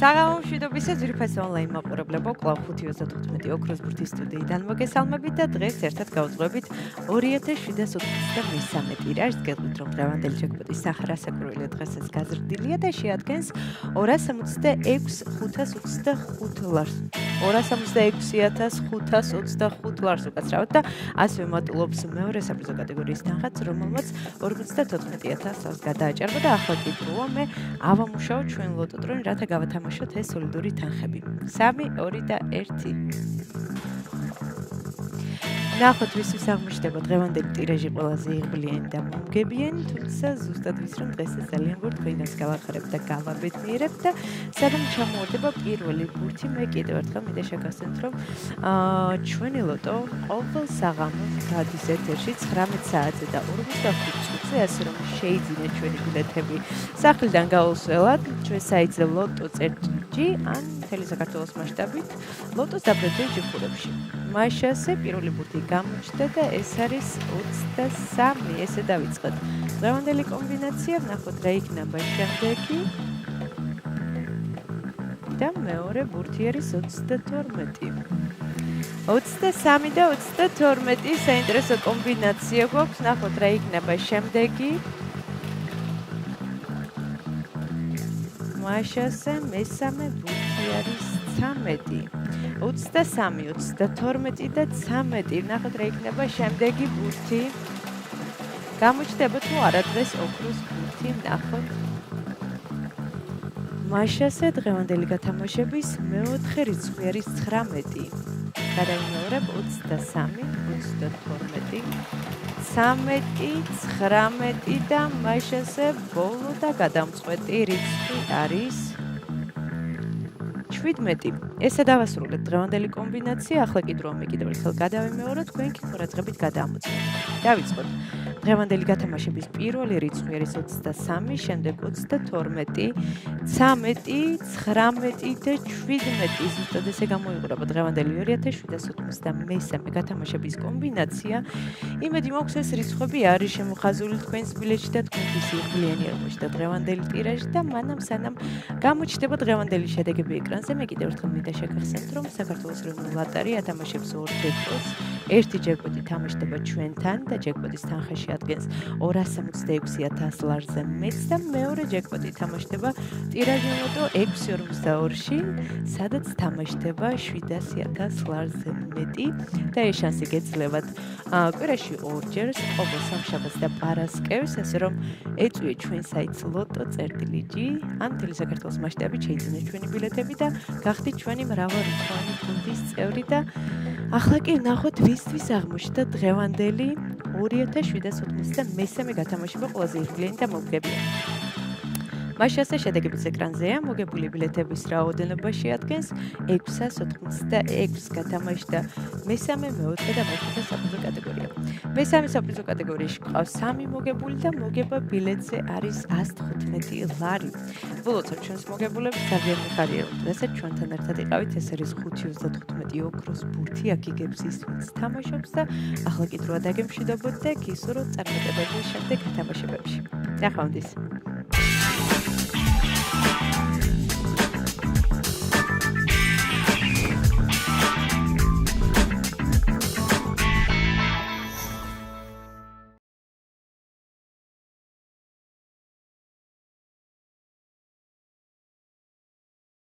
საღამო მშვიდობისა ძვირფას ონლაინ მაყურებლებო, კვლავ 5:35 ოქროს ბურთის სტუდიიდან მოგესალმებით და დღეს ერთად გავუძღვებით 2783 ტირაჟს. გეტყვით, რომ დღევანდელი ჯეკპოტის სახრასაკურველი დღესაც გაზრდილია და შეადგენს 266,525 ლარს. 266,525 ლარს უკაცრავად და ასევე მატულობს მეორე საპრიზო კატეგორიის თანხაც, რომელმაც 54,000 ლარს გადააჭარბა და ახლა კი დროა მე ავამუშაო ჩვენ ლოტოტრონი, რათა გავათამაშოთ ეს სოლიდური თანხები. 3, 2 და 1. ნახოთ ვისთვის აღმოჩნდება დღევანდელი ტირაჟი ყველაზე იღბლიანი და მომგებიანი, თუმცა ზუსტად ვის რომ დღეს ეს ძალიან გურთ თქვენს გავახარებ და გავაბედნიერებ და სადამ ჩამოვარდება პირველი ბურთი. მე კიდევ ერთხელ მინდა შეგახსენოთ, რომ ჩვენი ლოტო ყოველ საღამოს გადის ეთერში 19 საათზე და 45 წუთზე, ასე რომ შეიძინეთ ჩვენი ბილეთები სახლიდან გაუსვლელად ჩვენ საიტზე lotto.gr ან მთელი საქართველოს მასშტაბით ლოტოს დაბეჭდილ ჯიხურებში. მაშასე პირველი ბურთი გამოჩნდა და ეს არის 23. ესე დავიწყოთ. დღევანდელი კომბინაცია, ნახოთ რა იქნება შემდეგი. და მეორე ბურთი არის 22. 23 და 22 საინტერესო კომბინაცია გვაქვს. ნახოთ რა იქნება შემდეგი. მაშასე მესამე ბურთი არის 13. 23, 32 და 13. ნახოთ რა იქნება შემდეგი ბურთი. გამოჩნდება თუ არა დღეს ოქროს ბურთი, ნახოთ. მაშასე დღევანდელი გათამაშების მეოთხე რიცხვი არის 19. გადავიმეორებ 23, 32, 13, 19 და მაშასე ბოლო და გადამწყვეტი რიცხვი არის 17. ესე დავასრულეთ დღევანდელი კომბინაცია. ახლა კი დროა მე კიდევ ერთხელ გადავიმეოროთ, თქვენ კი ყურადღებით გადაამოწმოთ. დავიწყოთ. დღევანდელი გათამაშების პირველი რიცხვი არის 23, შემდეგ 32, 13, 19 და 17. ზუსტად ესე გამოიყურება დღევანდელი 2783 გათამაშების კომბინაცია. იმედი მაქვს ეს რიცხვები არის შემოხაზული თქვენს ბილეთში და თქვენთვის იღბლიანი აღმოჩნდა დღევანდელი ტირაჟი და მანამ სანამ გამოჩნდება დღევანდელი შედეგები ეკრანზე, მე კიდევ ერთხელ მინდა შეგახსენოთ, რომ საქართველოს ეროვნული ლოტარია ათამაშებს 2 ჯეკპოტს. ერთი ჯეკპოტი თამაშდება ჩვენთან და ჯეკპოტის თანხა შეადგენს 266,000 ლარზე მეტს და მეორე ჯეკპოტი თამაშდება ტირაჟი ლოტო 642-ში, სადაც თამაშდება 700,000 ლარზე მეტი და ეს შანსი გეძლევათ კვირაში 2 ჯერს, ყოველ სამშაბათს და პარასკევს, ასე რომ ეწვიეთ ჩვენ საიტს lotto.gr ან მთელი საქართველოს მასშტაბით შეიძინეთ ჩვენი ბილეთები და გახდით ჩვენი მრავალრიცხოვანი გუნდის წევრი და ახლა კი ნახოთ ვისთვის აღმოჩნდა დღევანდელი 2783 გათამაშება ყველაზე იღბლიანი და მომგებიანი. მაშასე შედეგების ეკრანზეა, მოგებული ბილეთების რაოდენობა შეადგენს 686 გათამაშდა მესამე, მეოთხე და მეხუთე საპრიზო კატეგორია. მესამე საპრიზო კატეგორიაში ყავს 3 მოგებული და მოგება ბილეთზე არის 115 ლარი. ვილოცავ ჩვენს მოგებულებს, ძალიან მიხარია რომ დღესაც ჩვენთან ერთად იყავით. ეს არის 5:35 ოქროს ბურთი, აქ იგებს ის ვინც თამაშობს და ახლა კი დროა დაგემშვიდობოთ და გისურვოთ წარმატებები შემდეგ გათამაშებებში. ნახვამდის.